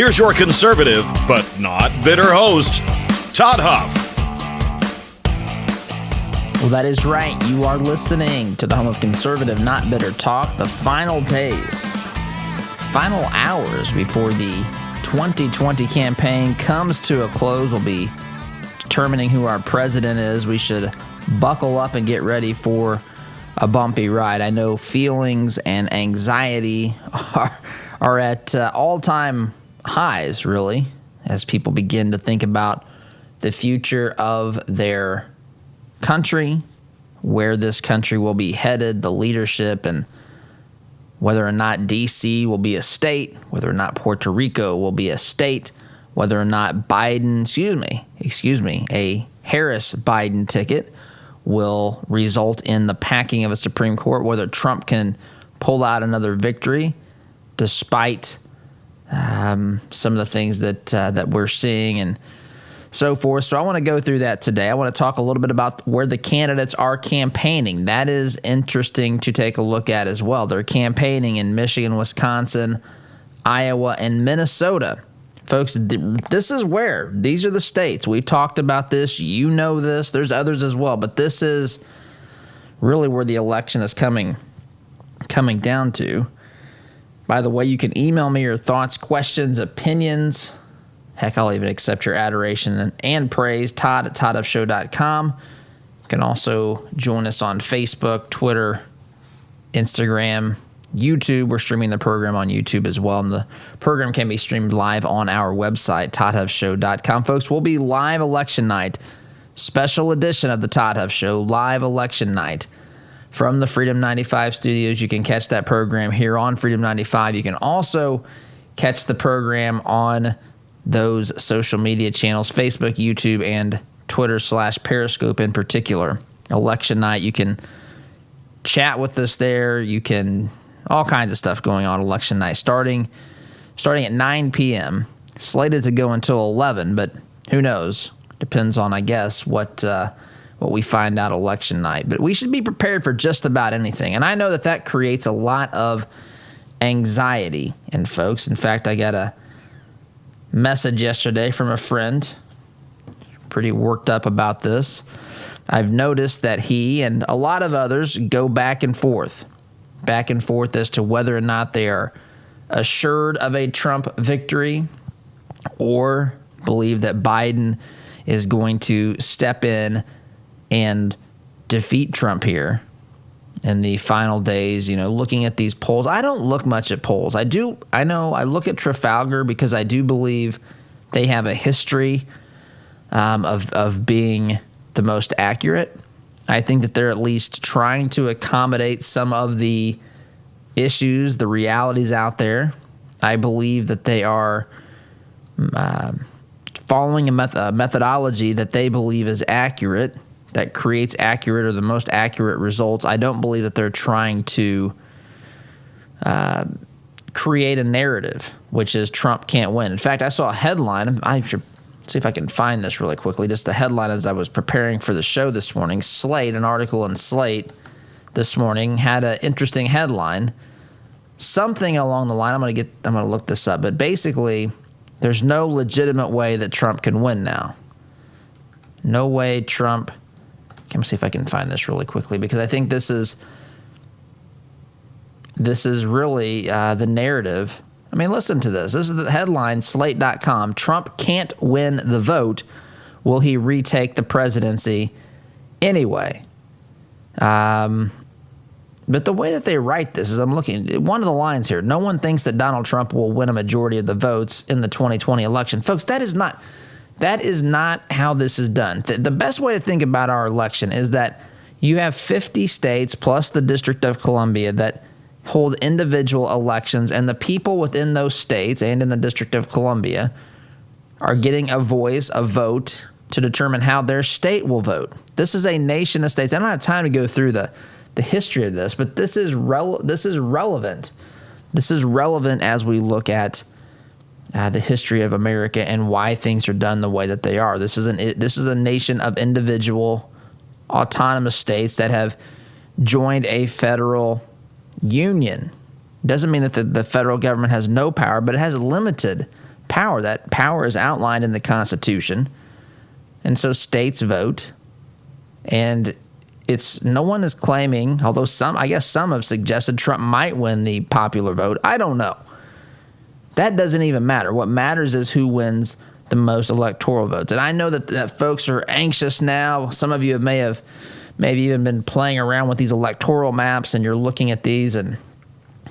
here's your conservative, but not bitter host, Todd Huff. Well, that is right. You are listening to the home of conservative, not bitter talk. The final days, final hours before the 2020 campaign comes to a close. We'll be determining who our president is. We should buckle up and get ready for a bumpy ride. I know feelings and anxiety are at all-time highs, really, as people begin to think about the future of their country, where this country will be headed, the leadership, and whether or not D.C. will be a state, whether or not Puerto Rico will be a state, whether or not a Harris-Biden ticket will result in the packing of a Supreme Court, whether Trump can pull out another victory despite some of the things that we're seeing and so forth. So I want to go through that today. I want to talk a little bit about where the candidates are campaigning. That is interesting to take a look at as well. They're campaigning in Michigan, Wisconsin, Iowa, and Minnesota. Folks, this is where. These are the states. We've talked about this. You know this. There's others as well. But this is really where the election is coming down to. By the way, you can email me your thoughts, questions, opinions. Heck, I'll even accept your adoration and praise. Todd at toddhuffshow.com. You can also join us on Facebook, Twitter, Instagram, YouTube. We're streaming the program on YouTube as well, and the program can be streamed live on our website, toddhuffshow.com. Folks, we'll be live election night, special edition of the Todd Huff Show, live election night from the Freedom 95 studios. You can catch that program here on Freedom 95. You can also catch the program on those social media channels, Facebook, YouTube, and Twitter / Periscope in particular. Election night, you can chat with us there. You can all kinds of stuff going on election night, starting at 9 p.m., slated to go until 11, but who knows? Depends on, I guess, what we find out election night. But we should be prepared for just about anything. And I know that creates a lot of anxiety in folks. In fact, I got a message yesterday from a friend, pretty worked up about this. I've noticed that he and a lot of others go back and forth as to whether or not they are assured of a Trump victory or believe that Biden is going to step in and defeat Trump here in the final days. You know, looking at these polls, I don't look much at polls. I look at Trafalgar because I do believe they have a history of being the most accurate. I think that they're at least trying to accommodate some of the issues, the realities out there. I believe that they are following a methodology that they believe is accurate, that creates accurate or the most accurate results. I don't believe that they're trying to create a narrative, which is Trump can't win. In fact, I saw a headline. I should see if I can find this really quickly. Just the headline as I was preparing for the show this morning. Slate, an article in Slate this morning, had an interesting headline. Something along the line, I'm going to look this up, but basically, there's no legitimate way that Trump can win now. No way Trump. Let me see if I can find this really quickly, because I think this is really the narrative. I mean, listen to this. This is the headline, Slate.com. Trump can't win the vote. Will he retake the presidency anyway? But the way that they write this is, I'm looking, one of the lines here, no one thinks that Donald Trump will win a majority of the votes in the 2020 election. Folks, that is not how this is done. The best way to think about our election is that you have 50 states plus the District of Columbia that hold individual elections, and the people within those states and in the District of Columbia are getting a voice, a vote, to determine how their state will vote. This is a nation of states. I don't have time to go through the history of this, but this is relevant. This is relevant as we look at the history of America and why things are done the way that they are. This is a nation of individual autonomous states that have joined a federal union. Doesn't mean that the federal government has no power, but it has limited power. That power is outlined in the Constitution. And so states vote. And no one is claiming, although some have suggested Trump might win the popular vote. I don't know. That doesn't even matter. What matters is who wins the most electoral votes. And I know that folks are anxious now. Some of you may have maybe even been playing around with these electoral maps, and you're looking at these, and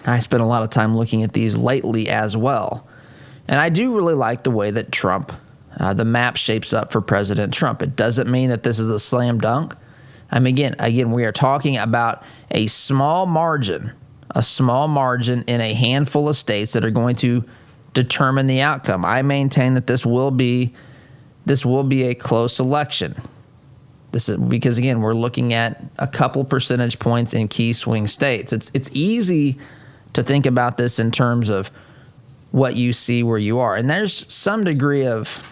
I spent a lot of time looking at these lately as well. And I do really like the way that the map shapes up for President Trump. It doesn't mean that this is a slam dunk. I mean, again, we are talking about a small margin in a handful of states that are going to determine the outcome. I maintain that this will be a close election. This is because, again, we're looking at a couple percentage points in key swing states. It's easy to think about this in terms of what you see where you are, and there's some degree of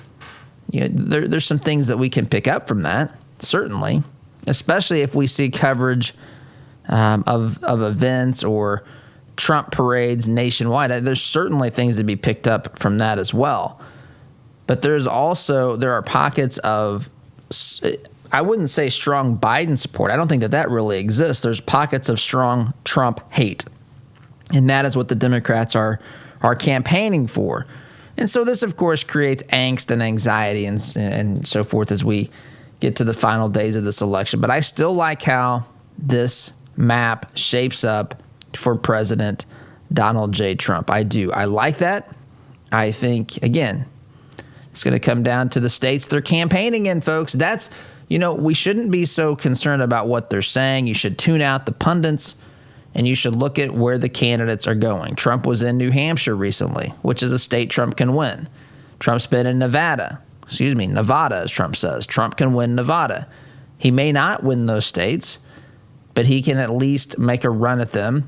there's some things that we can pick up from that, certainly, especially if we see coverage of events or Trump parades nationwide. There's certainly things to be picked up from that as well. But there are pockets of, I wouldn't say strong Biden support. I don't think that really exists. There's pockets of strong Trump hate. And that is what the Democrats are campaigning for. And so this, of course, creates angst and anxiety and so forth as we get to the final days of this election. But I still like how this map shapes up for President Donald J. Trump. I do. I like that. I think, again, it's going to come down to the states they're campaigning in, folks. That's, we shouldn't be so concerned about what they're saying. You should tune out the pundits, and you should look at where the candidates are going. Trump was in New Hampshire recently, which is a state Trump can win. Trump's been in Nevada, as Trump says. Trump can win Nevada. He may not win those states, but he can at least make a run at them.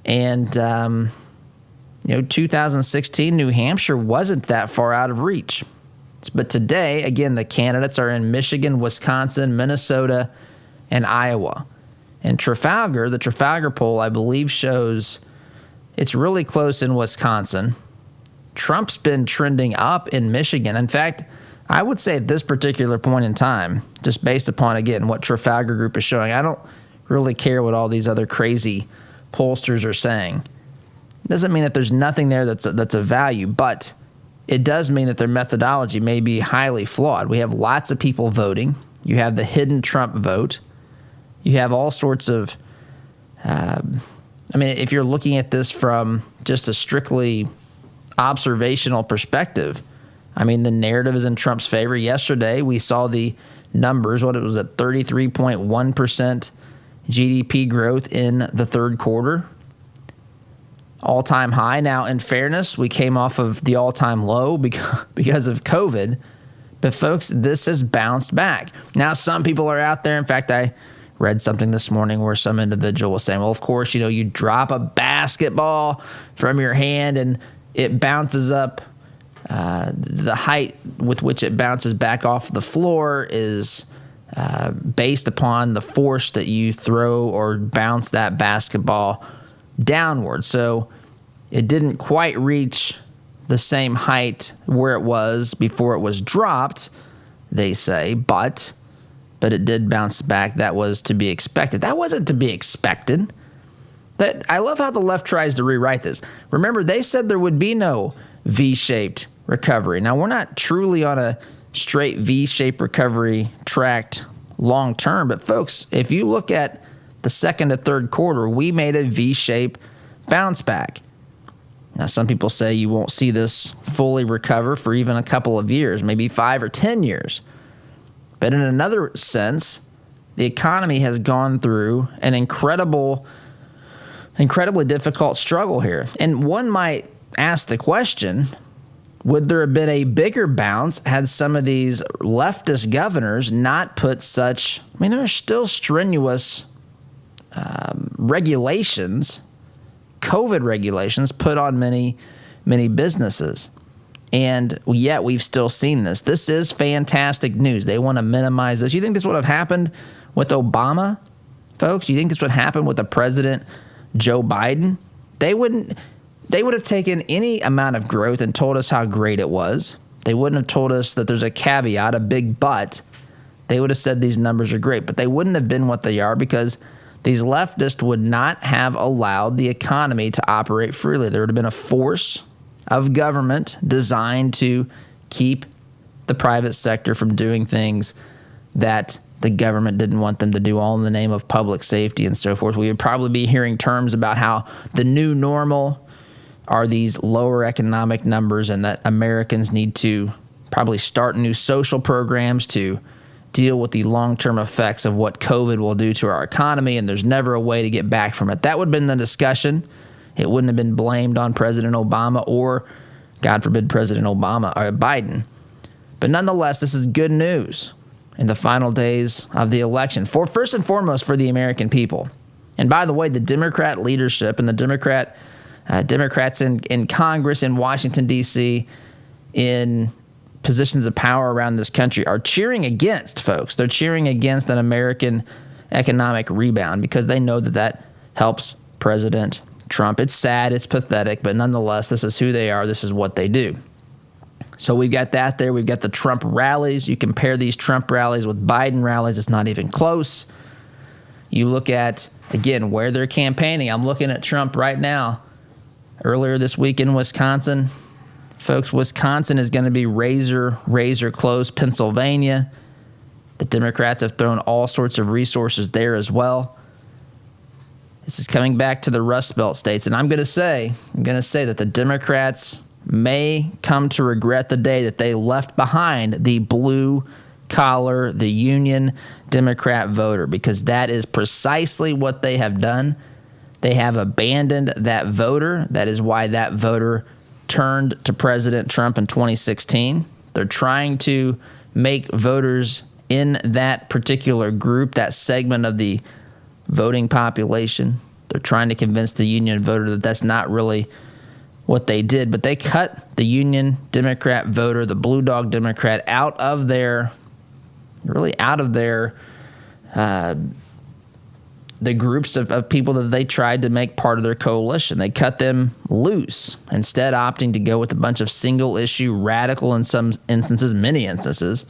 And, 2016, New Hampshire wasn't that far out of reach. But today, again, the candidates are in Michigan, Wisconsin, Minnesota, and Iowa. And the Trafalgar poll, I believe, shows it's really close in Wisconsin. Trump's been trending up in Michigan. In fact, I would say at this particular point in time, just based upon, again, what Trafalgar Group is showing, I don't really care what all these other crazy pollsters are saying. It doesn't mean that there's nothing there that's of value, but it does mean that their methodology may be highly flawed. We have lots of people voting. You have the hidden Trump vote. You have all sorts of, if you're looking at this from just a strictly observational perspective, the narrative is in Trump's favor. Yesterday, we saw the numbers, what it was at 33.1% GDP growth in the third quarter. All-time high. Now, in fairness, we came off of the all-time low because of COVID. But, folks, this has bounced back. Now, some people are out there. In fact, I read something this morning where some individual was saying, well, of course, you drop a basketball from your hand and it bounces up. The height with which it bounces back off the floor is based upon the force that you throw or bounce that basketball downward. So it didn't quite reach the same height where it was before it was dropped, they say, but it did bounce back. That was to be expected. That wasn't to be expected. I love how the left tries to rewrite this. Remember, they said there would be no V-shaped recovery. Now, we're not truly on a straight V-shaped recovery tracked long term, but folks, if you look at the second to third quarter, we made a V-shaped bounce back. Now, some people say you won't see this fully recover for even a couple of years, maybe 5 or 10 years. But in another sense, the economy has gone through an incredibly difficult struggle here. And one might ask the question, would there have been a bigger bounce had some of these leftist governors not put such, there are still strenuous regulations, COVID regulations put on many, many businesses. And yet we've still seen this. This is fantastic news. They want to minimize this. You think this would have happened with Obama, folks? You think this would happen with the president, Joe Biden? They wouldn't. they would have taken any amount of growth and told us how great it was. They wouldn't have told us that there's a caveat, a big but. They would have said these numbers are great, but they wouldn't have been what they are because these leftists would not have allowed the economy to operate freely. There would have been a force of government designed to keep the private sector from doing things that the government didn't want them to do, all in the name of public safety and so forth. We would probably be hearing terms about how the new normal are these lower economic numbers and that Americans need to probably start new social programs to deal with the long-term effects of what COVID will do to our economy, and there's never a way to get back from it. That would have been the discussion. It wouldn't have been blamed on President Obama or, God forbid, President Biden. But nonetheless, this is good news in the final days of the election, for first and foremost for the American people. And by the way, the Democrat leadership and the Democrats in Congress, in Washington, D.C., in positions of power around this country are cheering against, folks. They're cheering against an American economic rebound because they know that that helps President Trump. It's sad, it's pathetic, but nonetheless, this is who they are. This is what they do. So we've got that there. We've got the Trump rallies. You compare these Trump rallies with Biden rallies, it's not even close. You look at, again, where they're campaigning. I'm looking at Trump right now. Earlier this week in Wisconsin, folks, Wisconsin is going to be razor close. Pennsylvania, the Democrats have thrown all sorts of resources there as well. This is coming back to the Rust Belt states, and I'm going to say that the Democrats may come to regret the day that they left behind the blue collar, the union Democrat voter, because that is precisely what they have done. They have abandoned that voter. That is why that voter turned to President Trump in 2016. They're trying to make voters in that particular group, that segment of the voting population, they're trying to convince the union voter that that's not really what they did. But they cut the union Democrat voter, the blue dog Democrat, out of their the groups of people that they tried to make part of their coalition. They cut them loose, instead opting to go with a bunch of single-issue, radical in some instances, many instances,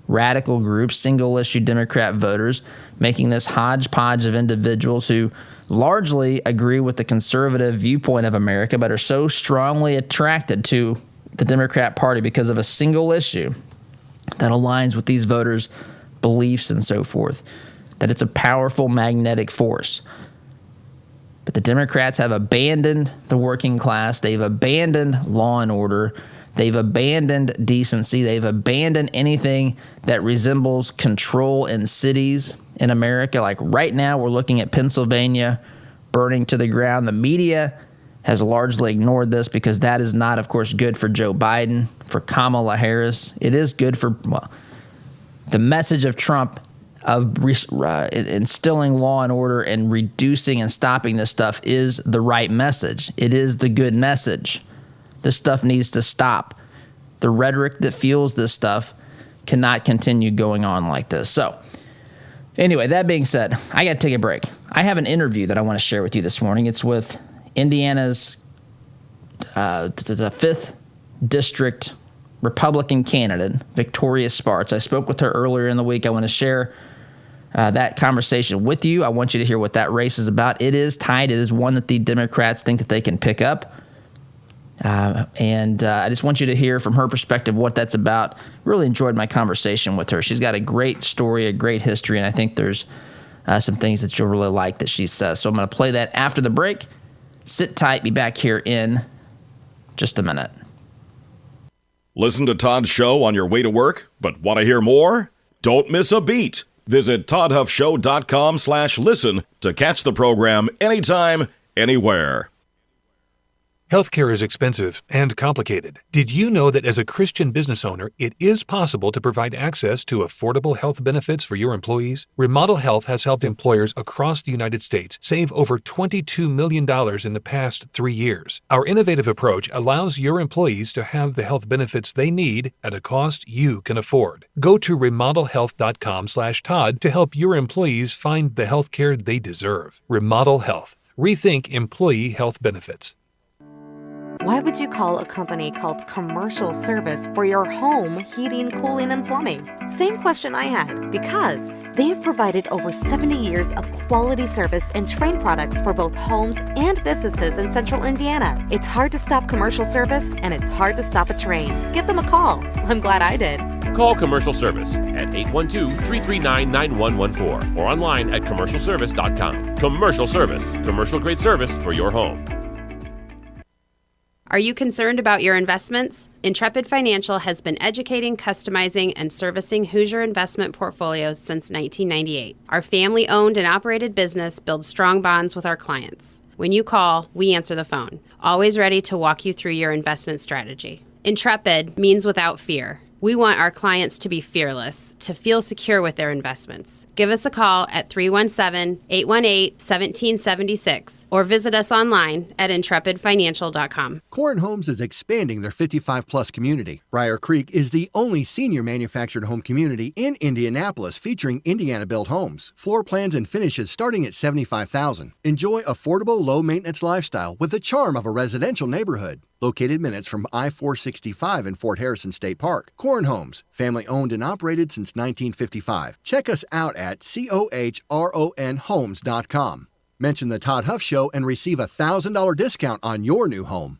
radical groups, single-issue Democrat voters, making this hodgepodge of individuals who largely agree with the conservative viewpoint of America but are so strongly attracted to the Democrat Party because of a single issue that aligns with these voters' beliefs and so forth, that it's a powerful magnetic force. But the Democrats have abandoned the working class. They've abandoned law and order. They've abandoned decency. They've abandoned anything that resembles control in cities in America. Like right now, we're looking at Pennsylvania burning to the ground. The media has largely ignored this because that is not, of course, good for Joe Biden, for Kamala Harris. It is good for, the message of Trump of instilling law and order and reducing and stopping this stuff is the right message. It is the good message. This stuff needs to stop. The rhetoric that fuels this stuff cannot continue going on like this. So anyway, that being said, I got to take a break. I have an interview that I want to share with you this morning. It's with Indiana's the 5th District Republican candidate, Victoria Spartz. I spoke with her earlier in the week. I want to share that conversation with you. I want you to hear what that race is about. It is tight. It is one that the Democrats think that they can pick up. And I just want you to hear from her perspective what that's about. Really enjoyed my conversation with her. She's got a great story, a great history, and I think there's some things that you'll really like that she says. So I'm going to play that after the break. Sit tight. Be back here in just a minute. Listen to Todd's show on your way to work, but want to hear more? Don't miss a beat. Visit toddhuffshow.com/listen to catch the program anytime, anywhere. Healthcare is expensive and complicated. Did you know that as a Christian business owner, it is possible to provide access to affordable health benefits for your employees? Remodel Health has helped employers across the United States save over $22 million in the past 3 years. Our innovative approach allows your employees to have the health benefits they need at a cost you can afford. Go to remodelhealth.com/Todd to help your employees find the health care they deserve. Remodel Health. Rethink employee health benefits. Why would you call a company called Commercial Service for your home heating, cooling, and plumbing? Same question I had, because they have provided over 70 years of quality service and Trane products for both homes and businesses in Central Indiana. It's hard to stop Commercial Service, and it's hard to stop a Trane. Give them a call. I'm glad I did. Call Commercial Service at 812-339-9114 or online at commercialservice.com. Commercial Service, commercial-grade service for your home. Are you concerned about your investments? Intrepid Financial has been educating, customizing, and servicing Hoosier investment portfolios since 1998. Our family-owned and operated business builds strong bonds with our clients. When you call, we answer the phone, always ready to walk you through your investment strategy. Intrepid means without fear. We want our clients to be fearless, to feel secure with their investments. Give us a call at 317-818-1776 or visit us online at intrepidfinancial.com. Corin Homes is expanding their 55-plus community. Briar Creek is the only senior manufactured home community in Indianapolis featuring Indiana-built homes. Floor plans and finishes starting at $75,000. Enjoy affordable, low-maintenance lifestyle with the charm of a residential neighborhood. Located minutes from I-465 in Fort Harrison State Park. Corin Homes, family owned and operated since 1955. Check us out at COHRONhomes.com. Mention the Todd Huff Show and receive a $1,000 discount on your new home.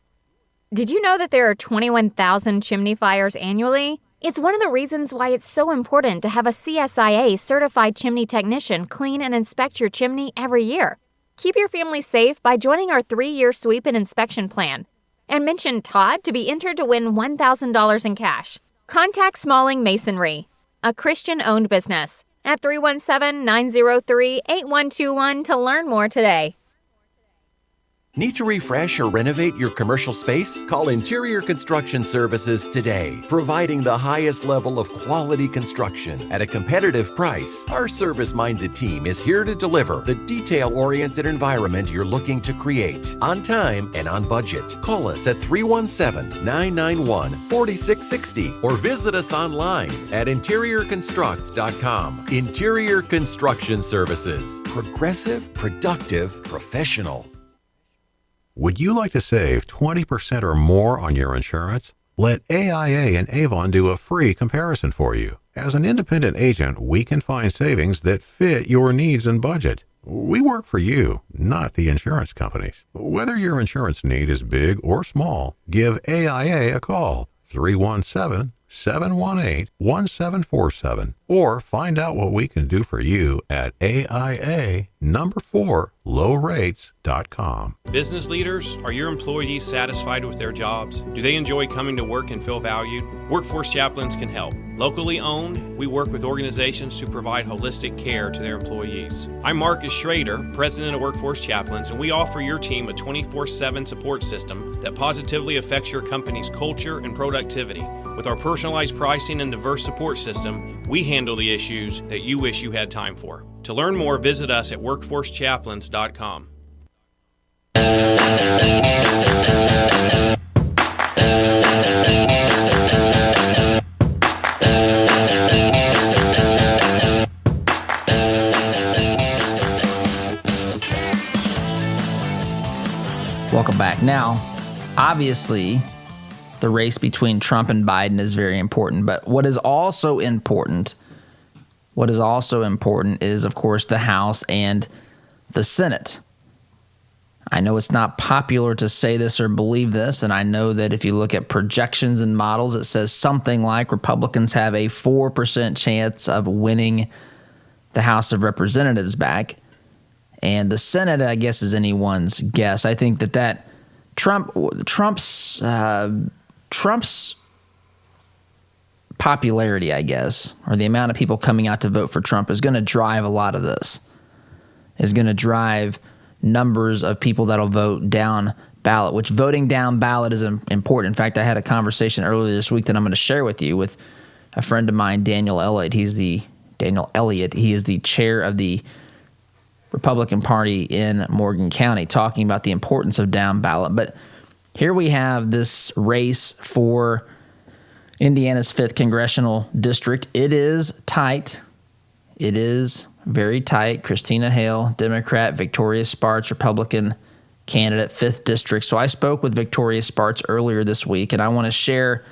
Did you know that there are 21,000 chimney fires annually? It's one of the reasons why it's so important to have a CSIA certified chimney technician clean and inspect your chimney every year. Keep your family safe by joining our 3-year sweep and inspection plan. And mention Todd to be entered to win $1,000 in cash. Contact Smalling Masonry, a Christian-owned business, at 317-903-8121 to learn more today. Need to refresh or renovate your commercial space? Call Interior Construction Services today, providing the highest level of quality construction at a competitive price. Our service-minded team is here to deliver the detail-oriented environment you're looking to create, on time and on budget. Call us at 317-991-4660 or visit us online at interiorconstruct.com. Interior Construction Services. Progressive, productive, professional. Would you like to save 20% or more on your insurance? Let AIA and Avon do a free comparison for you. As an independent agent, we can find savings that fit your needs and budget. We work for you, not the insurance companies. Whether your insurance need is big or small, give AIA a call, 317-718-1747, or find out what we can do for you at AIA4lowrates.com. Business leaders, are your employees satisfied with their jobs? Do they enjoy coming to work and feel valued? Workforce Chaplains can help. Locally owned, we work with organizations to provide holistic care to their employees. I'm Marcus Schrader, president of Workforce Chaplains, and we offer your team a 24/7 support system that positively affects your company's culture and productivity. With our personalized pricing and diverse support system, we handle the issues that you wish you had time for. To learn more, visit us at workforcechaplains.com. Welcome back. Now, obviously, the race between Trump and Biden is very important, but what is also important is, of course, the House and the Senate. I know it's not popular to say this or believe this, and I know that if you look at projections and models, it says something like Republicans have a 4% chance of winning the House of Representatives back. And the Senate, I guess, is anyone's guess. I think that Trump's popularity, I guess, or the amount of people coming out to vote for Trump is going to drive a lot of this. Is going to drive numbers of people that'll vote down ballot, which voting down ballot is important. In fact, I had a conversation earlier this week that I'm going to share with you with a friend of mine, Daniel Elliott. He is the chair of the Republican Party in Morgan County, talking about the importance of down ballot. But here we have this race for Indiana's 5th congressional district. It is tight. It is very tight. Christina Hale, Democrat, Victoria Sparks, Republican, candidate, 5th District. So I spoke with Victoria Spartz earlier this week, and I want to share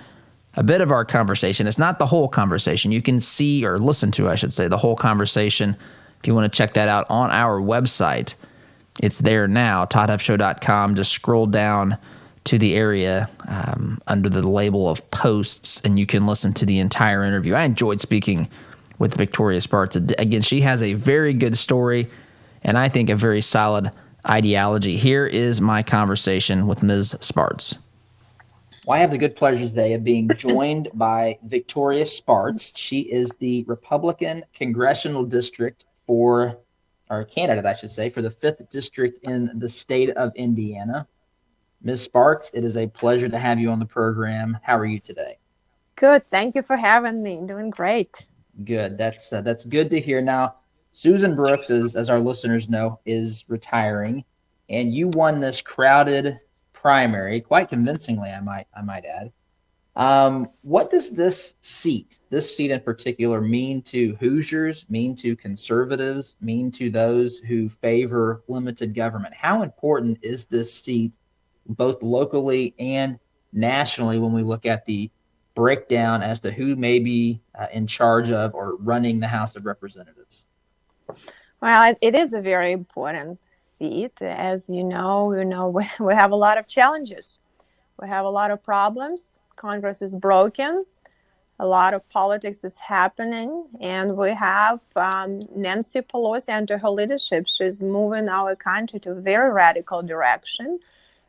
a bit of our conversation. It's not the whole conversation. You can see or listen to, I should say, the whole conversation if you want to check that out on our website. It's there now, toddhuffshow.com. Just scroll down to the area under the label of posts, and you can listen to the entire interview. I enjoyed speaking with Victoria Spartz. Again, she has a very good story, and I think a very solid ideology. Here is my conversation with Ms. Spartz. Well, I have the good pleasure today of being joined by Victoria Spartz. She is the Republican congressional district candidate, I should say, for the 5th District in the state of Indiana. Ms. Spartz, it is a pleasure to have you on the program. How are you today? Good. Thank you for having me. Doing great. Good. That's good to hear. Now, Susan Brooks, as our listeners know, is retiring, and you won this crowded primary quite convincingly, I might add. What does this seat in particular, mean to Hoosiers, mean to conservatives, mean to those who favor limited government? How important is this seat both locally and nationally when we look at the breakdown as to who may be in charge of or running the House of Representatives? Well, it is a very important seat. As you know, we have a lot of challenges. We have a lot of problems. Congress is broken. A lot of politics is happening. And we have Nancy Pelosi under her leadership. She's moving our country to a very radical direction.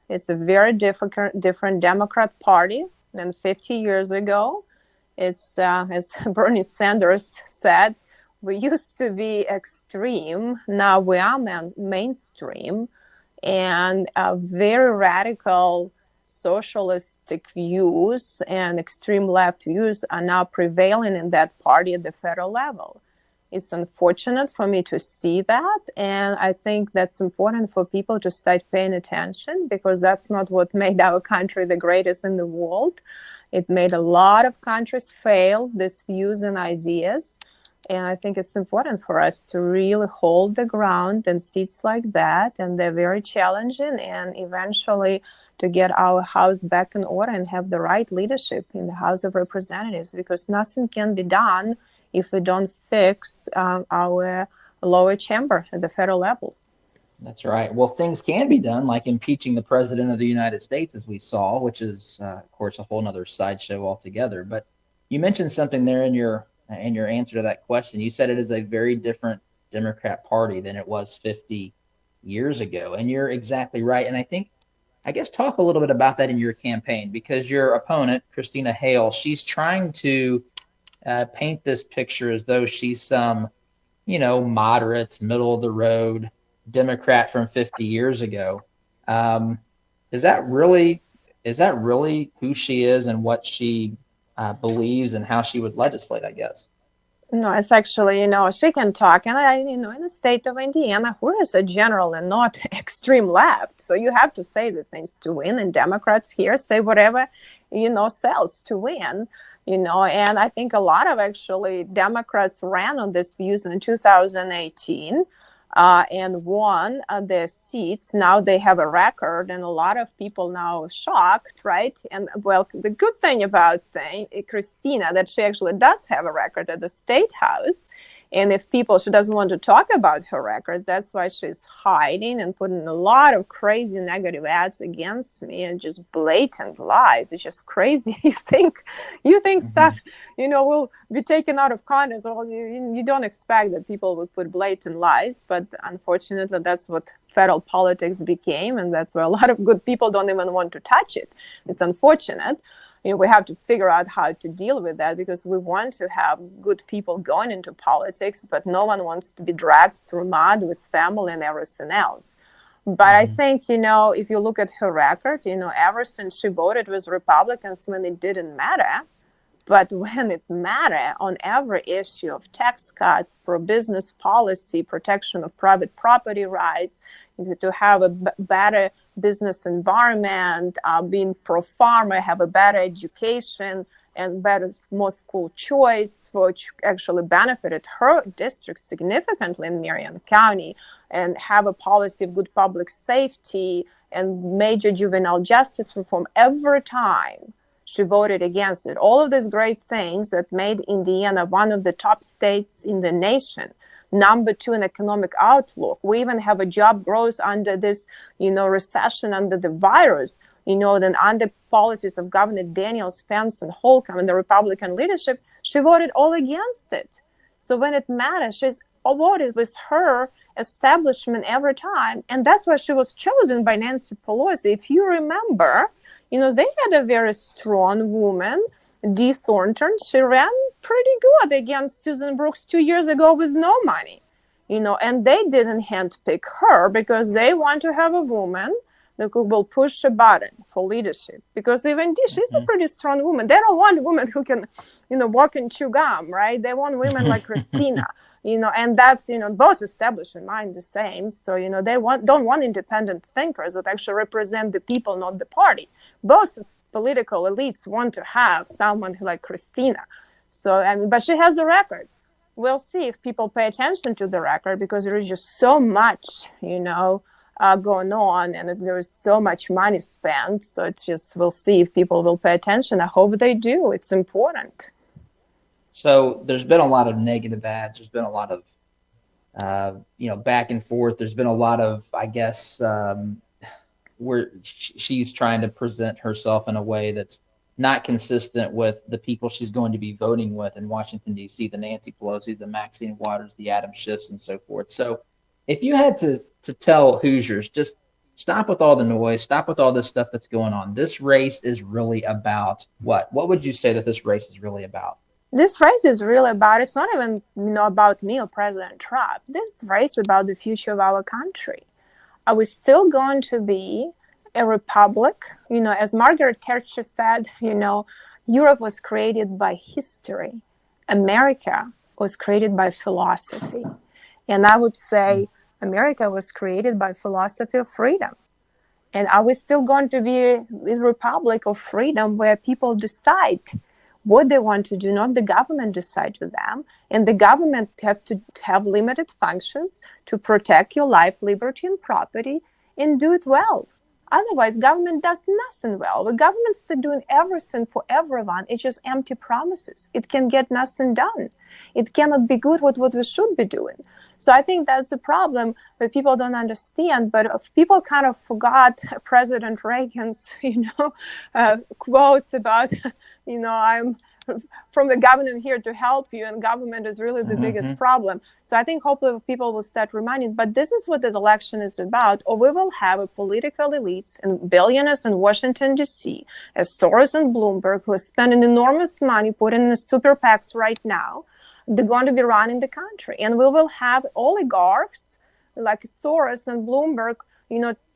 It's a very different Democrat Party than 50 years ago. It's, as Bernie Sanders said, we used to be extreme, now we are mainstream, and very radical socialistic views and extreme left views are now prevailing in that party at the federal level. It's unfortunate for me to see that, and I think that's important for people to start paying attention, because that's not what made our country the greatest in the world. It made a lot of countries fail, these views and ideas. And I think it's important for us to really hold the ground in seats like that. And they're very challenging, and eventually to get our House back in order and have the right leadership in the House of Representatives, because nothing can be done if we don't fix our lower chamber at the federal level. That's right. Well, things can be done, like impeaching the President of the United States, as we saw, which is, of course, a whole other sideshow altogether. But you mentioned something there in your answer to that question. You said it is a very different Democrat Party than it was 50 years ago. And you're exactly right. And I guess talk a little bit about that in your campaign, because your opponent, Christina Hale, she's trying to paint this picture as though she's some, moderate, middle of the road Democrat from 50 years ago. Is that really who she is and what she believes and how she would legislate, I guess? No, it's actually, she can talk. And, in the state of Indiana, who is a general and not extreme left. So you have to say the things to win. And Democrats here say whatever, sells to win. And I think a lot of actually Democrats ran on these views in 2018. And won their seats. Now they have a record, and a lot of people now are shocked, right? And well, the good thing about Christina, that she actually does have a record at the State House. And if she doesn't want to talk about her record, that's why she's hiding and putting a lot of crazy negative ads against me and just blatant lies. It's just crazy. You think stuff, will be taken out of context. Well, you don't expect that people would put blatant lies, but unfortunately, that's what federal politics became, and that's why a lot of good people don't even want to touch it. It's unfortunate. We have to figure out how to deal with that, because we want to have good people going into politics, but no one wants to be dragged through mud with family and everything else. But I think, if you look at her record, ever since she voted with Republicans when it didn't matter, but when it mattered on every issue of tax cuts, pro-business policy, protection of private property rights, to have a better business environment, being pro-farmer, have a better education, and better, more school choice, which actually benefited her district significantly in Marion County, and have a policy of good public safety and major juvenile justice reform. Every time she voted against it. All of these great things that made Indiana one of the top states in the nation. Number 2 in economic outlook. We even have a job growth under this, recession, under the virus, then under policies of Governor Daniels, Pence, and Holcomb and the Republican leadership, she voted all against it. So when it matters, she's voted with her establishment every time. And that's why she was chosen by Nancy Pelosi. If you remember, they had a very strong woman, Dee Thornton. She ran pretty good against Susan Brooks 2 years ago with no money, and they didn't handpick her because they want to have a woman that will push a button for leadership. Because even Dee, she's a pretty strong woman. They don't want women who can, walk and chew gum, right? They want women like Christina, and that's, both establishment mind the same. So, they don't want independent thinkers that actually represent the people, not the party. Both political elites want to have someone like Christina. So, but she has a record. We'll see if people pay attention to the record, because there is just so much, going on, and there is so much money spent. So it's just, we'll see if people will pay attention. I hope they do. It's important. So there's been a lot of negative ads. There's been a lot of, back and forth. There's been a lot of, I guess, where she's trying to present herself in a way that's not consistent with the people she's going to be voting with in Washington, D.C., the Nancy Pelosi's, the Maxine Waters, the Adam Schiffs, and so forth. So if you had to tell Hoosiers, just stop with all the noise, stop with all this stuff that's going on. This race is really about what? What would you say that this race is really about? This race is really about, it's not even about me or President Trump. This race is about the future of our country. Are we still going to be a republic? As Margaret Thatcher said, Europe was created by history. America was created by philosophy. And I would say America was created by philosophy of freedom. And are we still going to be a republic of freedom where people decide what they want to do, not the government decide to them, and the government have to have limited functions to protect your life, liberty, and property, and do it well? Otherwise, government does nothing well. The government's doing everything for everyone. It's just empty promises. It can get nothing done. It cannot be good what we should be doing. So I think that's a problem that people don't understand. But people kind of forgot President Reagan's, quotes about, I'm from the government here to help you, and government is really the biggest problem. So I think hopefully people will start reminding, but this is what the election is about, or we will have a political elites and billionaires in Washington, D.C., as Soros and Bloomberg, who are spending enormous money putting in the super PACs right now. They're going to be running the country. And we will have oligarchs like Soros and Bloomberg,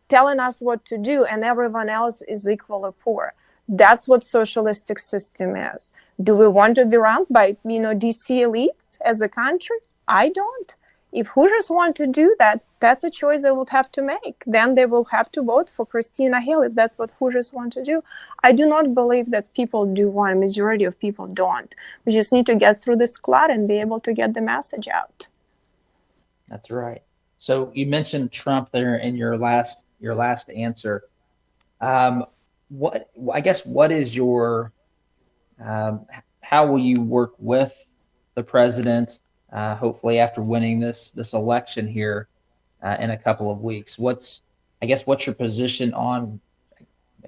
telling us what to do, and everyone else is equally poor. That's what socialistic system is. Do we want to be run by, DC elites as a country? I don't. If Hoosiers want to do that, that's a choice they will have to make. Then they will have to vote for Christina Hill if that's what Hoosiers want to do. I do not believe that people do want. A majority of people don't. We just need to get through this cloud and be able to get the message out. That's right. So you mentioned Trump there in your last answer. What is your, how will you work with the president, hopefully after winning this election here in a couple of weeks? What's your position on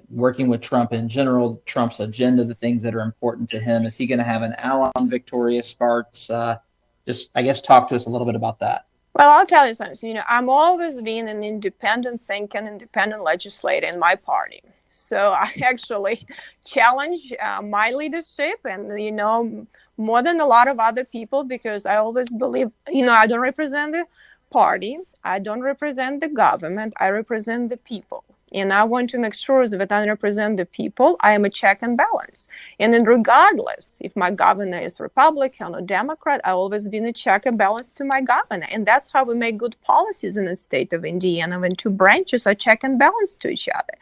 working with Trump in general, Trump's agenda, the things that are important to him? Is he going to have an ally on Victoria Sparks? Talk to us a little bit about that. Well, I'll tell you something. I'm always being an independent thinking, independent legislator in my party. So I actually challenge my leadership and, more than a lot of other people, because I always believe, I don't represent the party. I don't represent the government. I represent the people. And I want to make sure that I represent the people. I am a check and balance. And then regardless if my governor is Republican or Democrat, I always been a check and balance to my governor. And that's how we make good policies in the state of Indiana, when two branches are check and balance to each other.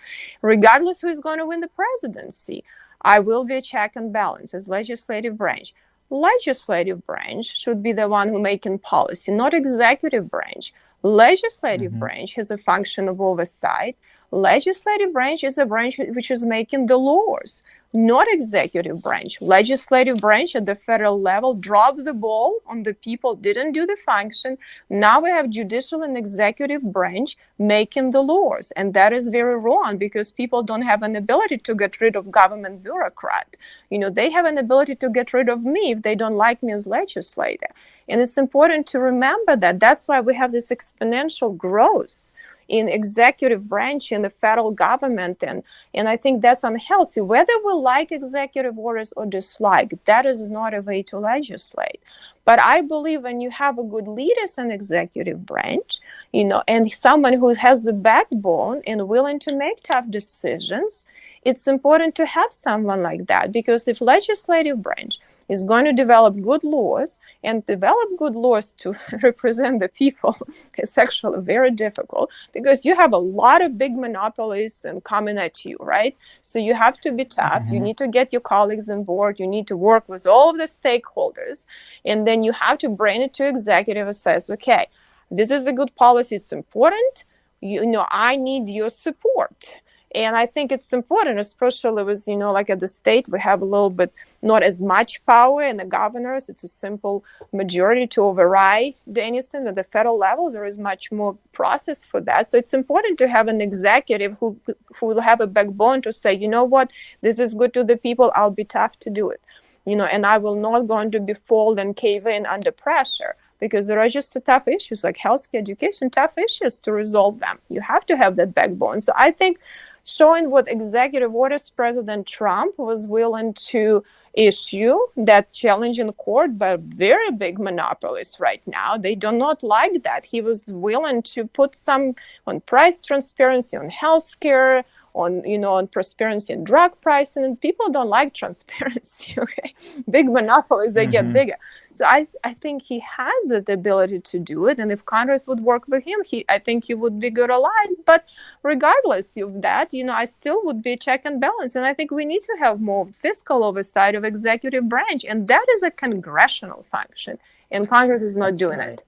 Regardless who is going to win the presidency, I will be a check and balance as legislative branch. Legislative branch should be the one who making policy, not executive branch. Legislative branch has a function of oversight. Legislative branch is a branch which is making the laws, not executive branch. Legislative branch at the federal level dropped the ball on the people, didn't do the function. Now we have judicial and executive branch making the laws. And that is very wrong because people don't have an ability to get rid of government bureaucrat. They have an ability to get rid of me if they don't like me as legislator. And it's important to remember that. That's why we have this exponential growth in executive branch in the federal government. And I think that's unhealthy. Whether we like executive orders or dislike, that is not a way to legislate. But I believe when you have a good leaders in executive branch, and someone who has the backbone and willing to make tough decisions, it's important to have someone like that. Because if legislative branch is going to develop good laws, and develop good laws to represent the people is actually very difficult because you have a lot of big monopolies and coming at you, right? So you have to be tough. You need to get your colleagues on board. You need to work with all of the stakeholders. And then you have to bring it to executive and says, okay, this is a good policy. It's important. I need your support. And I think it's important, especially with, like at the state, we have a little bit, not as much power in the governors. It's a simple majority to override anything. At the federal level, there is much more process for that. So it's important to have an executive who will have a backbone to say, you know what, this is good to the people. I'll be tough to do it, and I will not going to be fold and cave in under pressure. Because there are just tough issues like healthcare, education, tough issues to resolve them. You have to have that backbone. So I think showing what executive orders President Trump was willing to issue, that challenge in court by very big monopolies right now, they do not like that. He was willing to put some on price transparency, on healthcare, on transparency in drug pricing, and people don't like transparency. Okay, big monopolies, they get bigger. So I think he has the ability to do it, and if Congress would work with him, I think he would be good allies. But regardless of that, I still would be check and balance, and I think we need to have more fiscal oversight of executive branch, and that is a congressional function, and Congress is not doing it.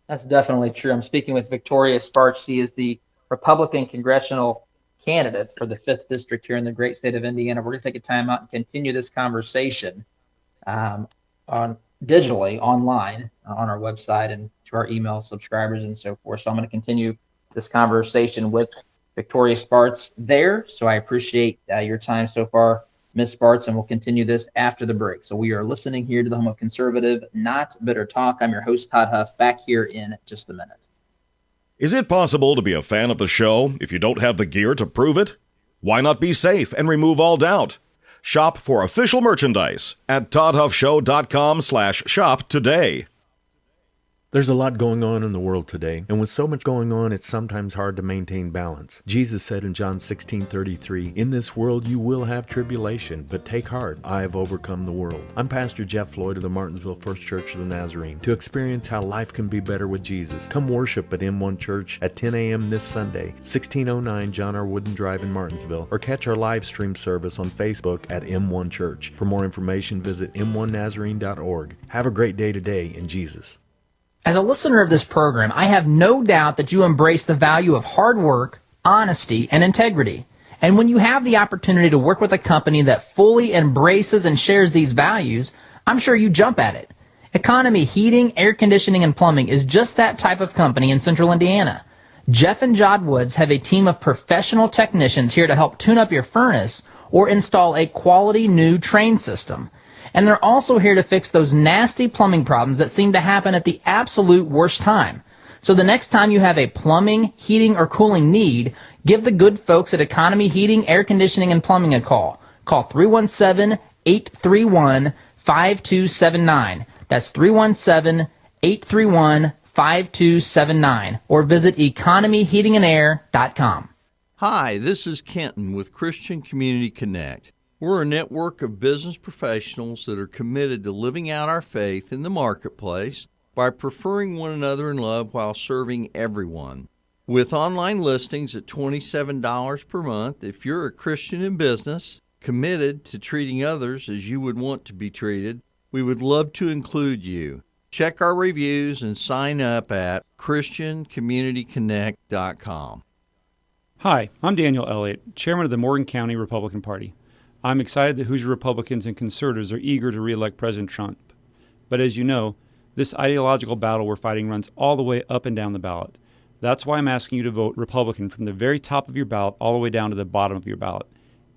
That's definitely true. I'm speaking with Victoria Sparks. She is the Republican congressional candidate for the 5th District here in the great state of Indiana. We're going to take a time out and continue this conversation on digitally online on our website and to our email subscribers and so forth. So I'm going to continue this conversation with Victoria Sparks there. So I appreciate your time so far, Ms. Sparks, and we'll continue this after the break. So we are listening here to the home of conservative, not bitter talk. I'm your host, Todd Huff, back here in just a minute. Is it possible to be a fan of the show if you don't have the gear to prove it? Why not be safe and remove all doubt? Shop for official merchandise at toddhuffshow.com/shop today. There's a lot going on in the world today, and with so much going on, it's sometimes hard to maintain balance. Jesus said in John 16:33, "In this world you will have tribulation, but take heart, I have overcome the world." I'm Pastor Jeff Floyd of the Martinsville First Church of the Nazarene. To experience how life can be better with Jesus, come worship at M1 Church at 10 a.m. this Sunday, 1609 John R. Wooden Drive in Martinsville, or catch our live stream service on Facebook at M1 Church. For more information, visit m1nazarene.org. Have a great day today in Jesus. As a listener of this program, I have no doubt that you embrace the value of hard work, honesty, and integrity. And when you have the opportunity to work with a company that fully embraces and shares these values, I'm sure you jump at it. Economy Heating, Air Conditioning, and Plumbing is just that type of company in Central Indiana. Jeff and Jod Woods have a team of professional technicians here to help tune up your furnace or install a quality new train system. And they're also here to fix those nasty plumbing problems that seem to happen at the absolute worst time. So the next time you have a plumbing, heating, or cooling need, give the good folks at Economy Heating, Air Conditioning, and Plumbing a call. Call 317-831-5279. That's 317-831-5279. Or visit economyheatingandair.com. Hi, this is Kenton with Christian Community Connect. We're a network of business professionals that are committed to living out our faith in the marketplace by preferring one another in love while serving everyone. With online listings at $27 per month, if you're a Christian in business, committed to treating others as you would want to be treated, we would love to include you. Check our reviews and sign up at ChristianCommunityConnect.com. Hi, I'm Daniel Elliott, Chairman of the Morgan County Republican Party. I'm excited that Hoosier Republicans and conservatives are eager to re-elect President Trump. But as you know, this ideological battle we're fighting runs all the way up and down the ballot. That's why I'm asking you to vote Republican from the very top of your ballot all the way down to the bottom of your ballot.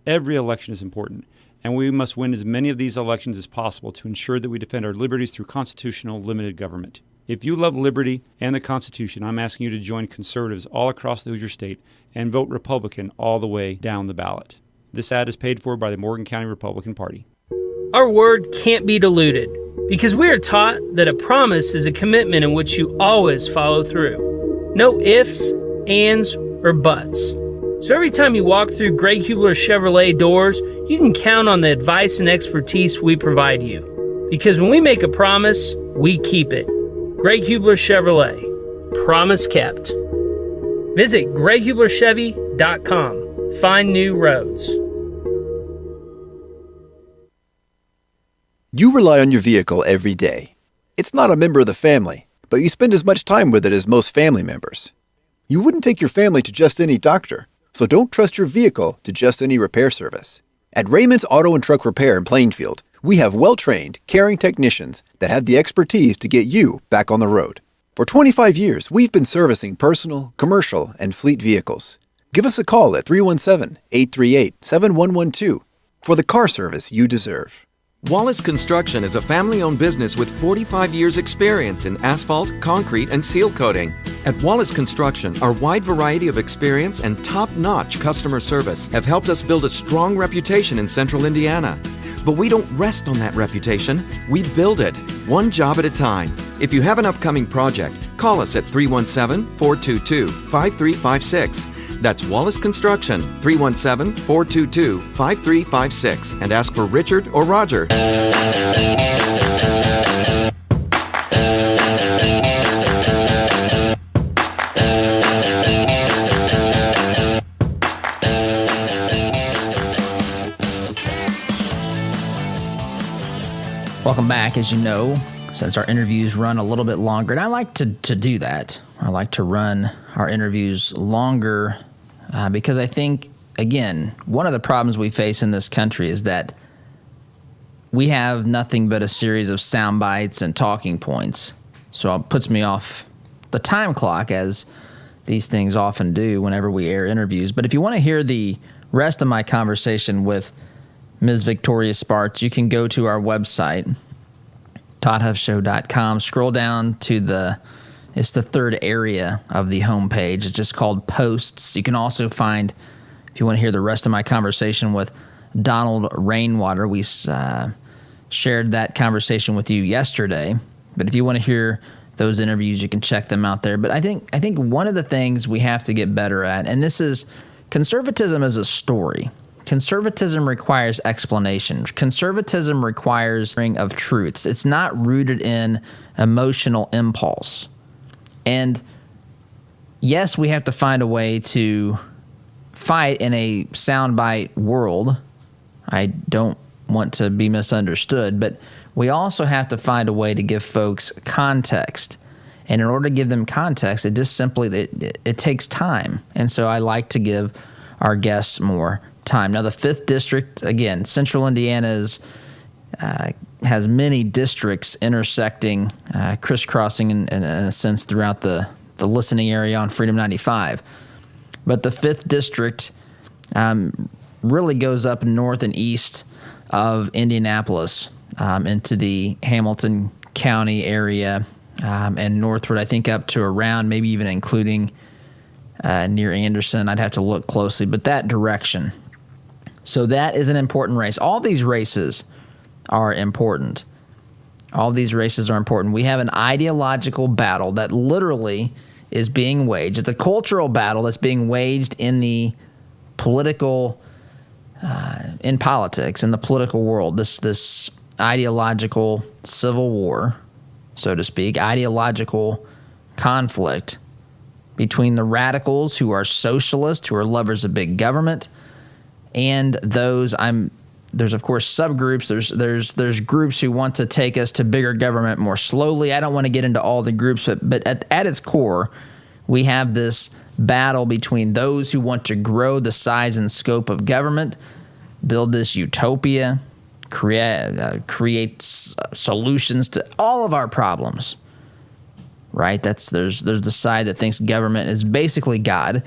Every election is important, and we must win as many of these elections as possible to ensure that we defend our liberties through constitutional limited government. If you love liberty and the Constitution, I'm asking you to join conservatives all across the Hoosier State and vote Republican all the way down the ballot. This ad is paid for by the Morgan County Republican Party. Our word can't be diluted because we are taught that a promise is a commitment in which you always follow through. No ifs, ands, or buts. So every time you walk through Greg Hubler Chevrolet doors, you can count on the advice and expertise we provide you. Because when we make a promise, we keep it. Greg Hubler Chevrolet. Promise kept. Visit GregHublerChevy.com. Find new roads. You rely on your vehicle every day. It's not a member of the family, but you spend as much time with it as most family members. You wouldn't take your family to just any doctor, so don't trust your vehicle to just any repair service. At Raymond's Auto and Truck Repair in Plainfield, we have well-trained, caring technicians that have the expertise to get you back on the road. For 25 years, we've been servicing personal, commercial, and fleet vehicles. Give us a call at 317-838-7112 for the car service you deserve. Wallace Construction is a family-owned business with 45 years' experience in asphalt, concrete, and seal coating. At Wallace Construction, our wide variety of experience and top-notch customer service have helped us build a strong reputation in central Indiana. But we don't rest on that reputation. We build it, one job at a time. If you have an upcoming project, call us at 317-422-5356. That's Wallace Construction, 317-422-5356, and ask for Richard or Roger. Welcome back. As you know, since our interviews run a little bit longer, and I like to do that. I like to run our interviews longer because I think, again, one of the problems we face in this country is that we have nothing but a series of sound bites and talking points. So it puts me off the time clock, as these things often do whenever we air interviews. But if you want to hear the rest of my conversation with Ms. Victoria Spartz, you can go to our website, toddhuffshow.com. Scroll down to it's the third area of the homepage. It's just called Posts. You can also find, if you want to hear the rest of my conversation with Donald Rainwater, we shared that conversation with you yesterday. But if you want to hear those interviews, you can check them out there. But I think one of the things we have to get better at, and this is, conservatism is a story. Conservatism requires explanation. Conservatism requires of truths. It's not rooted in emotional impulse. And yes, we have to find a way to fight in a soundbite world. I don't want to be misunderstood, but we also have to find a way to give folks context. And in order to give them context, it just simply, it takes time. And so I like to give our guests more time. Now, the 5th District, again, Central Indiana has many districts intersecting, crisscrossing in a sense throughout the listening area on Freedom 95. But the 5th District really goes up north and east of Indianapolis into the Hamilton County area and northward, I think, up to around, maybe even including near Anderson. I'd have to look closely, but that direction. So that is an important race. All these races are important. All these races are important. We have an ideological battle that literally is being waged. It's a cultural battle that's being waged in the political, in politics, in the political world. This ideological civil war, so to speak, ideological conflict between the radicals who are socialists, who are lovers of big government, and there's of course subgroups. There's groups who want to take us to bigger government more slowly. I don't want to get into all the groups, but at its core, we have this battle between those who want to grow the size and scope of government, build this utopia, create solutions to all of our problems. Right? There's the side that thinks government is basically God.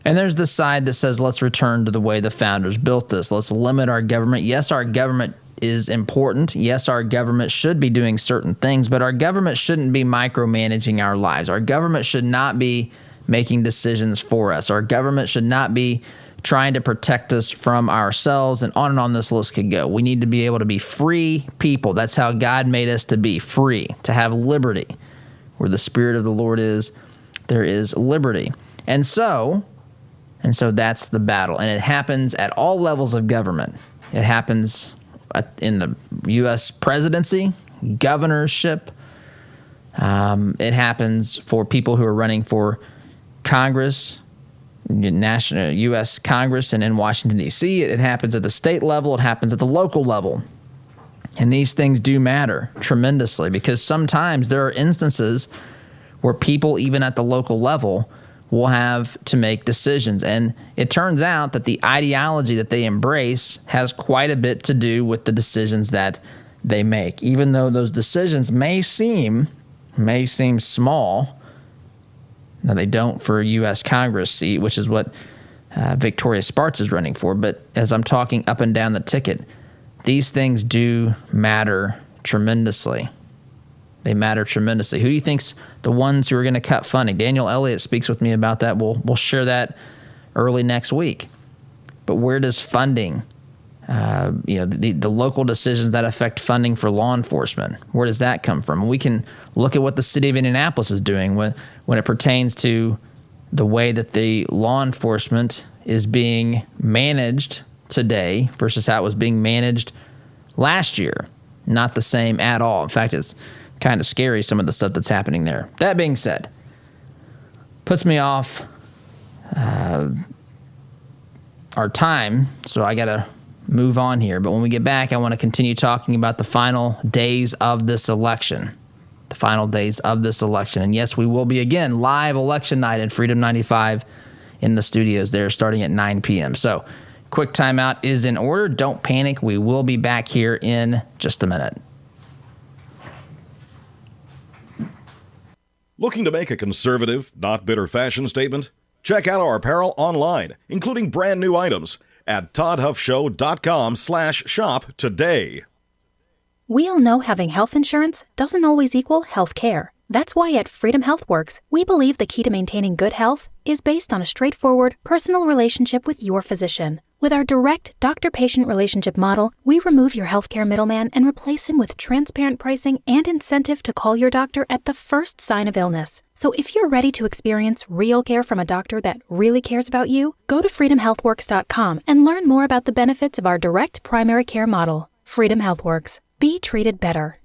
And there's the side that says, let's return to the way the founders built this. Let's limit our government. Yes, our government is important. Yes, our government should be doing certain things, but our government shouldn't be micromanaging our lives. Our government should not be making decisions for us. Our government should not be trying to protect us from ourselves, and on this list could go. We need to be able to be free people. That's how God made us, to be free, to have liberty. Where the Spirit of the Lord is, there is liberty. And so that's the battle. And it happens at all levels of government. It happens in the U.S. presidency, governorship. It happens for people who are running for Congress, national U.S. Congress, and in Washington, D.C. It happens at the state level. It happens at the local level. And these things do matter tremendously, because sometimes there are instances where people, even at the local level, will have to make decisions. And it turns out that the ideology that they embrace has quite a bit to do with the decisions that they make. Even though those decisions may seem small, now they don't for a U.S. Congress seat, which is what Victoria Spartz is running for. But as I'm talking up and down the ticket, these things do matter tremendously. They matter tremendously. Who do you think's the ones who are going to cut funding? Daniel Elliott speaks with me about that. We'll share that early next week. But where does funding, the local decisions that affect funding for law enforcement, where does that come from? We can look at what the city of Indianapolis is doing when it pertains to the way that the law enforcement is being managed today versus how it was being managed last year. Not the same at all. In fact, it's kind of scary, some of the stuff that's happening there. That being said, puts me off our time, so I got to move on here. But when we get back, I want to continue talking about the final days of this election. The final days of this election. And yes, we will be again live election night in Freedom 95 in the studios there starting at 9 p.m. So quick timeout is in order. Don't panic. We will be back here in just a minute. Looking to make a conservative, not bitter fashion statement? Check out our apparel online, including brand new items at toddhuffshow.com/shop today. We all know having health insurance doesn't always equal health care. That's why at Freedom HealthWorks, we believe the key to maintaining good health is based on a straightforward, personal relationship with your physician. With our direct doctor-patient relationship model, we remove your healthcare middleman and replace him with transparent pricing and incentive to call your doctor at the first sign of illness. So if you're ready to experience real care from a doctor that really cares about you, go to freedomhealthworks.com and learn more about the benefits of our direct primary care model. Freedom HealthWorks. Be treated better.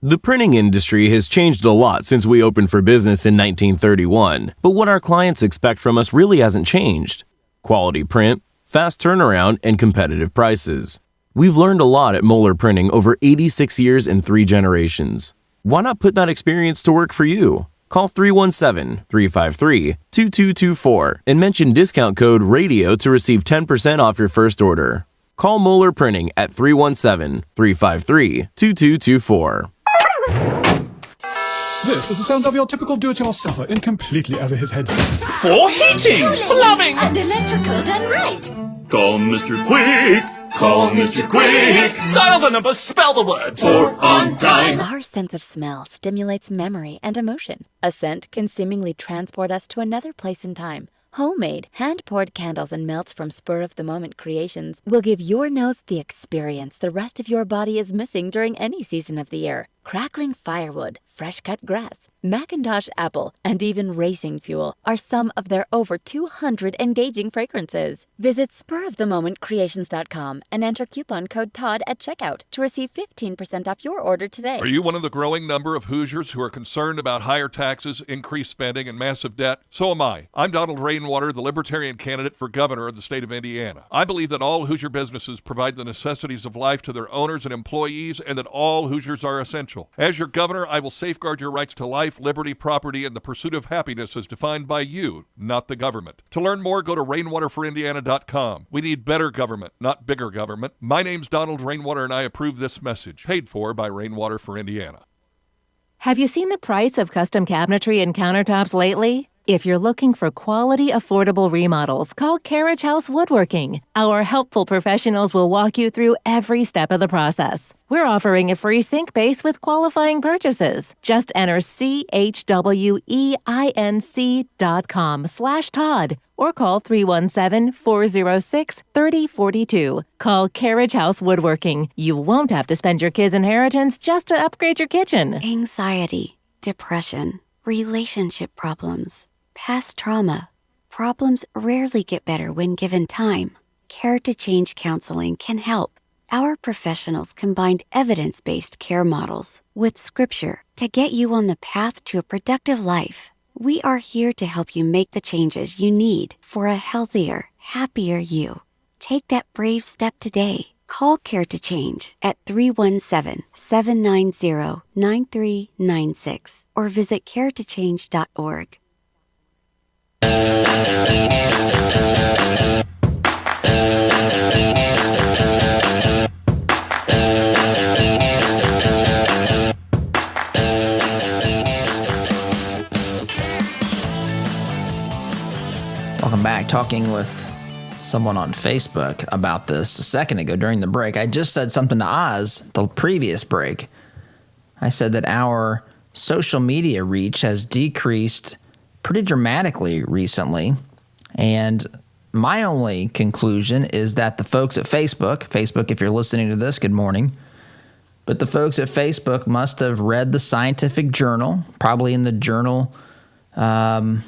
The printing industry has changed a lot since we opened for business in 1931, but what our clients expect from us really hasn't changed. Quality print, fast turnaround, and competitive prices. We've learned a lot at Moeller Printing over 86 years and 3 generations. Why not put that experience to work for you? Call 317-353-2224 and mention discount code RADIO to receive 10% off your first order. Call Moeller Printing at 317-353-2224. This is the sound of your typical do-it-yourselfer in completely over his head. For heating, plumbing, and electrical done right. Call Mr. Quick! Call Mr. Quick! Dial the number, spell the words. For on time. Our sense of smell stimulates memory and emotion. A scent can seemingly transport us to another place in time. Homemade, hand-poured candles and melts from spur-of-the-moment creations will give your nose the experience the rest of your body is missing during any season of the year. crackling firewood, fresh-cut grass, Macintosh apple, and even racing fuel are some of their over 200 engaging fragrances. Visit spurofthemomentcreations.com and enter coupon code TODD at checkout to receive 15% off your order today. Are you one of the growing number of Hoosiers who are concerned about higher taxes, increased spending, and massive debt? So am I. I'm Donald Rainwater, the Libertarian candidate for governor of the state of Indiana. I believe that all Hoosier businesses provide the necessities of life to their owners and employees, and that all Hoosiers are essential. As your governor, I will safeguard your rights to life, liberty, property, and the pursuit of happiness as defined by you, not the government. To learn more, go to rainwaterforindiana.com. We need better government, not bigger government. My name's Donald Rainwater, and I approve this message. Paid for by Rainwater for Indiana. Have you seen the price of custom cabinetry and countertops lately? If you're looking for quality, affordable remodels, call Carriage House Woodworking. Our helpful professionals will walk you through every step of the process. We're offering a free sink base with qualifying purchases. Just enter CHWEINC.com/Todd or call 317-406-3042. Call Carriage House Woodworking. You won't have to spend your kids' inheritance just to upgrade your kitchen. Anxiety, depression, relationship problems, past trauma. Problems rarely get better when given time. Care to Change counseling can help. Our professionals combined evidence-based care models with scripture to get you on the path to a productive life. We are here to help you make the changes you need for a healthier, happier you. Take that brave step today. Call Care to Change at 317-790-9396 or visit caretochange.org. Welcome back. Talking with someone on Facebook about this a second ago during the break. I just said something to Oz the previous break. I said that our social media reach has decreased pretty dramatically recently. And my only conclusion is that the folks at Facebook, if you're listening to this, good morning. But the folks at Facebook must have read the scientific journal, probably in the journal, JAMA?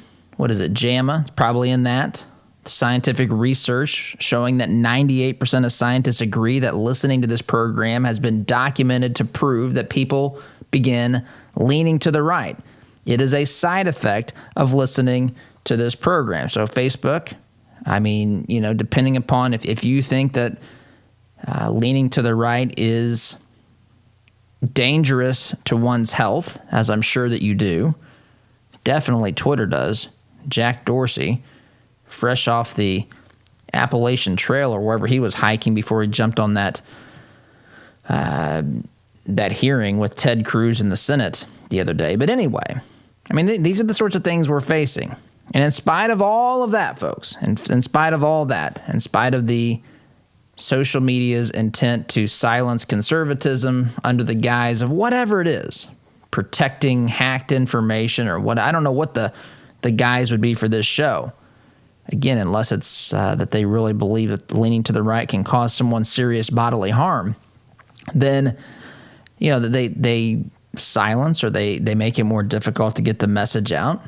It's probably in that. Scientific research showing that 98% of scientists agree that listening to this program has been documented to prove that people begin leaning to the right. It is a side effect of listening to this program. So Facebook, depending upon if you think that leaning to the right is dangerous to one's health, as I'm sure that you do, definitely Twitter does. Jack Dorsey, fresh off the Appalachian Trail or wherever he was hiking before he jumped on that hearing with Ted Cruz in the Senate the other day. But anyway, these are the sorts of things we're facing. And in spite of all of that, folks, in spite of all that, in spite of the social media's intent to silence conservatism under the guise of whatever it is, protecting hacked information or what, I don't know what the guise would be for this show. Again, unless it's that they really believe that leaning to the right can cause someone serious bodily harm, then they silence or they make it more difficult to get the message out.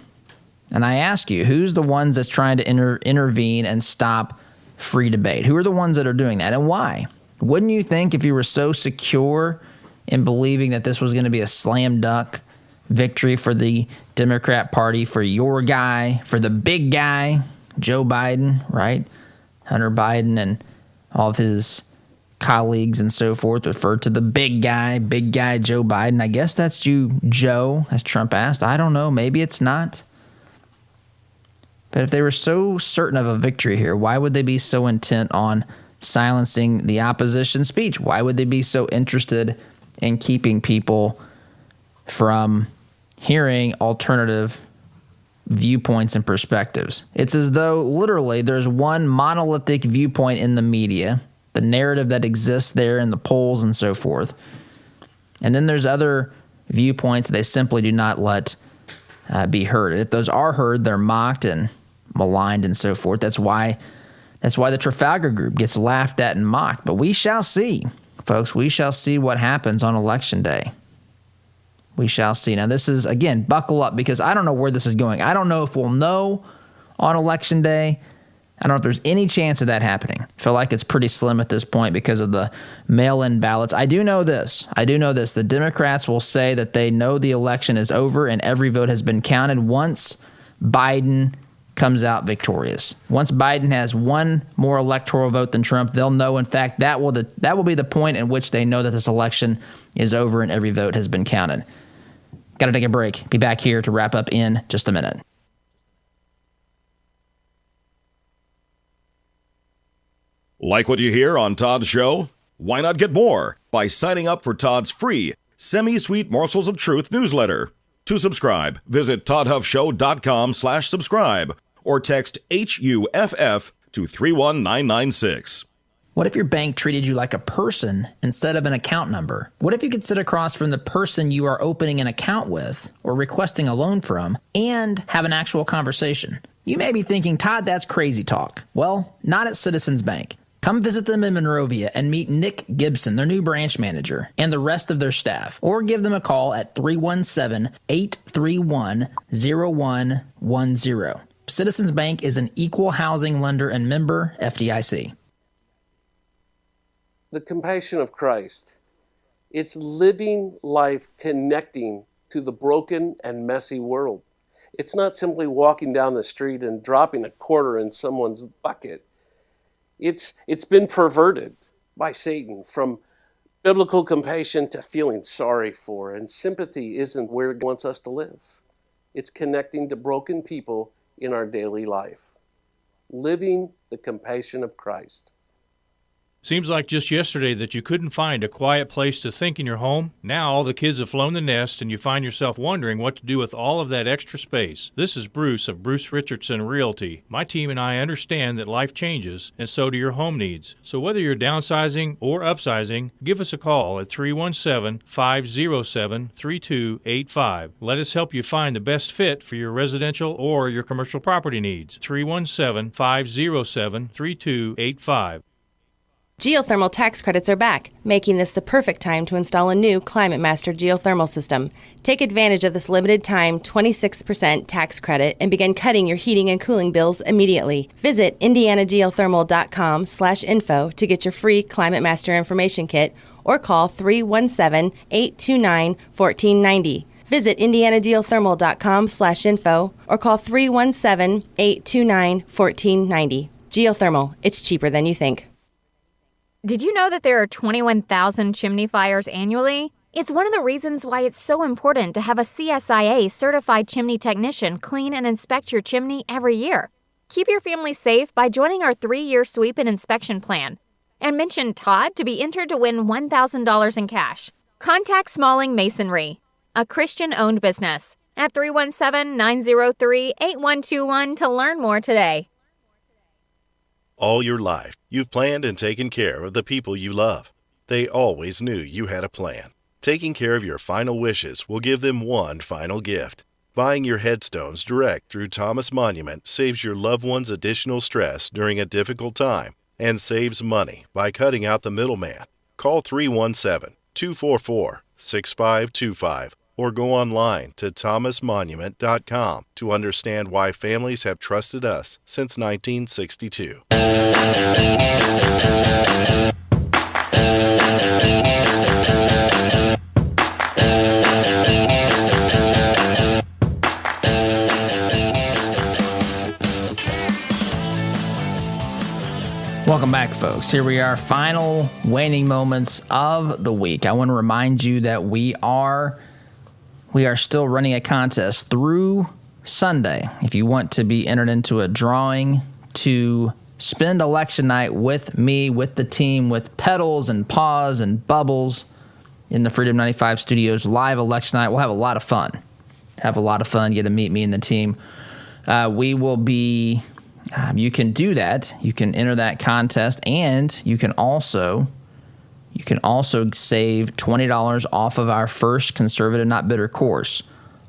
And I ask you, who's the ones that's trying to intervene and stop free debate? Who are the ones that are doing that, and why? Wouldn't you think if you were so secure in believing that this was going to be a slam dunk victory for the Democrat Party, for your guy, for the big guy, Joe Biden, right? Hunter Biden and all of his colleagues and so forth refer to the big guy Joe Biden. I guess that's you, Joe, as Trump asked. I don't know. Maybe it's not. But if they were so certain of a victory here, why would they be so intent on silencing the opposition speech? Why would they be so interested in keeping people from hearing alternative viewpoints and perspectives? It's as though literally there's one monolithic viewpoint in the media, the narrative that exists there in the polls and so forth. And then there's other viewpoints they simply do not let be heard. And if those are heard, they're mocked and maligned and so forth. That's why the Trafalgar Group gets laughed at and mocked. But we shall see, folks. We shall see what happens on Election Day. We shall see. Now, this is, again, buckle up, because I don't know where this is going. I don't know if we'll know on Election Day. I don't know if there's any chance of that happening. I feel like it's pretty slim at this point because of the mail-in ballots. I do know this. The Democrats will say that they know the election is over and every vote has been counted once Biden comes out victorious. Once Biden has one more electoral vote than Trump, they'll know, in fact, that will be the point in which they know that this election is over and every vote has been counted. Got to take a break. Be back here to wrap up in just a minute. Like what you hear on Todd's show? Why not get more by signing up for Todd's free Semi-Sweet Morsels of Truth newsletter? To subscribe, visit toddhuffshow.com/subscribe or text HUFF to 31996. What if your bank treated you like a person instead of an account number? What if you could sit across from the person you are opening an account with or requesting a loan from and have an actual conversation? You may be thinking, Todd, that's crazy talk. Well, not at Citizens Bank. Come visit them in Monrovia and meet Nick Gibson, their new branch manager, and the rest of their staff. Or give them a call at 317-831-0110. Citizens Bank is an equal housing lender and member FDIC. The compassion of Christ. It's living life connecting to the broken and messy world. It's not simply walking down the street and dropping a quarter in someone's bucket. It's been perverted by Satan from biblical compassion to feeling sorry for, and sympathy isn't where it wants us to live. It's connecting to broken people in our daily life. Living the compassion of Christ. Seems like just yesterday that you couldn't find a quiet place to think in your home. Now all the kids have flown the nest and you find yourself wondering what to do with all of that extra space. This is Bruce of Bruce Richardson Realty. My team and I understand that life changes, and so do your home needs. So whether you're downsizing or upsizing, give us a call at 317-507-3285. Let us help you find the best fit for your residential or your commercial property needs. 317-507-3285. Geothermal tax credits are back, making this the perfect time to install a new Climate Master geothermal system. Take advantage of this limited time 26% tax credit and begin cutting your heating and cooling bills immediately. Visit indianageothermal.com/info to get your free Climate Master information kit or call 317-829-1490. Visit indianageothermal.com/info or call 317-829-1490. Geothermal, it's cheaper than you think. Did you know that there are 21,000 chimney fires annually? It's one of the reasons why it's so important to have a CSIA certified chimney technician clean and inspect your chimney every year. Keep your family safe by joining our 3-year sweep and inspection plan. And mention Todd to be entered to win $1,000 in cash. Contact Smalling Masonry, a Christian-owned business, at 317-903-8121 to learn more today. All your life, you've planned and taken care of the people you love. They always knew you had a plan. Taking care of your final wishes will give them one final gift. Buying your headstones direct through Thomas Monument saves your loved ones additional stress during a difficult time and saves money by cutting out the middleman. Call 317-244-6525 or go online to thomasmonument.com to understand why families have trusted us since 1962. Welcome back, folks. Here we are, final waning moments of the week. I want to remind you that we are still running a contest through Sunday. If you want to be entered into a drawing to spend election night with me, with the team, with Pedals and Paws and Bubbles in the Freedom 95 Studios live election night, we'll have a lot of fun. Get to meet me and the team. We will be... you can do that. You can enter that contest, and you can also save $20 off of our first Conservative Not Bitter course.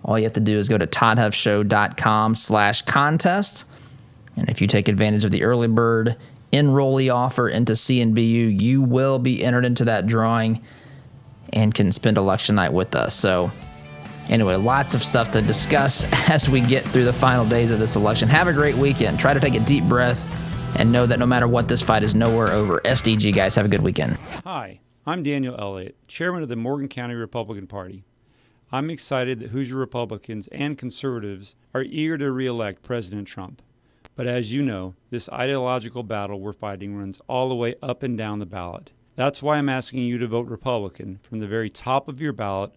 All you have to do is go to toddhuffshow.com/contest. And if you take advantage of the early bird enrollee offer into CNBU, you will be entered into that drawing and can spend election night with us. So Anyway, lots of stuff to discuss as we get through the final days of this election. Have a great weekend. Try to take a deep breath and know that no matter what, this fight is nowhere over. SDG, guys, have a good weekend. Hi, I'm Daniel Elliott, chairman of the Morgan County Republican Party. I'm excited that Hoosier Republicans and conservatives are eager to re-elect President Trump. But as you know, this ideological battle we're fighting runs all the way up and down the ballot. That's why I'm asking you to vote Republican from the very top of your ballot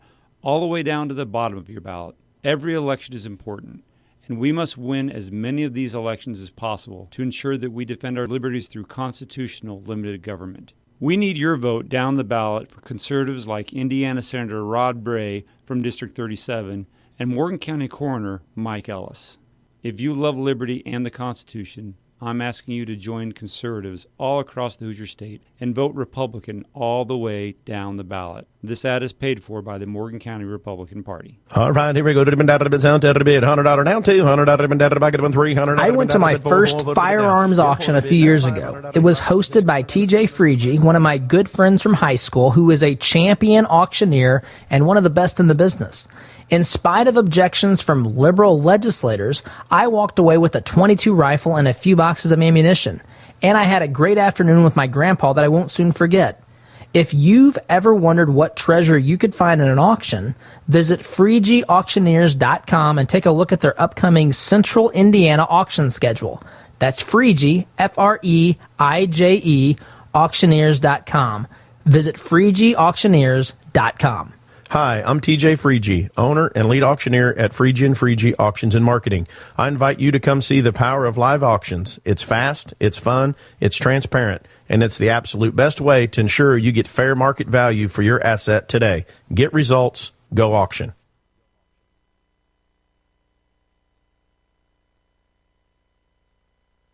all the way down to the bottom of your ballot. Every election is important, and we must win as many of these elections as possible to ensure that we defend our liberties through constitutional limited government. We need your vote down the ballot for conservatives like Indiana Senator Rod Bray from District 37 and Morgan County Coroner Mike Ellis. If you love liberty and the Constitution, I'm asking you to join conservatives all across the Hoosier State and vote Republican all the way down the ballot. This ad is paid for by the Morgan County Republican Party. All right, here we go. $100 down, $200 back at $300. I went to my first firearms auction a few years ago. It was hosted by TJ Freege, one of my good friends from high school, who is a champion auctioneer and one of the best in the business. In spite of objections from liberal legislators, I walked away with a .22 rifle and a few boxes of ammunition. And I had a great afternoon with my grandpa that I won't soon forget. If you've ever wondered what treasure you could find in an auction, visit FreegeAuctioneers.com and take a look at their upcoming Central Indiana auction schedule. That's Freege, F-R-E-I-J-E, auctioneers.com. Visit FreegeAuctioneers.com. Hi, I'm TJ Freege, owner and lead auctioneer at Freege & Freege Auctions and Marketing. I invite you to come see the power of live auctions. It's fast, it's fun, it's transparent, and it's the absolute best way to ensure you get fair market value for your asset today. Get results, go auction.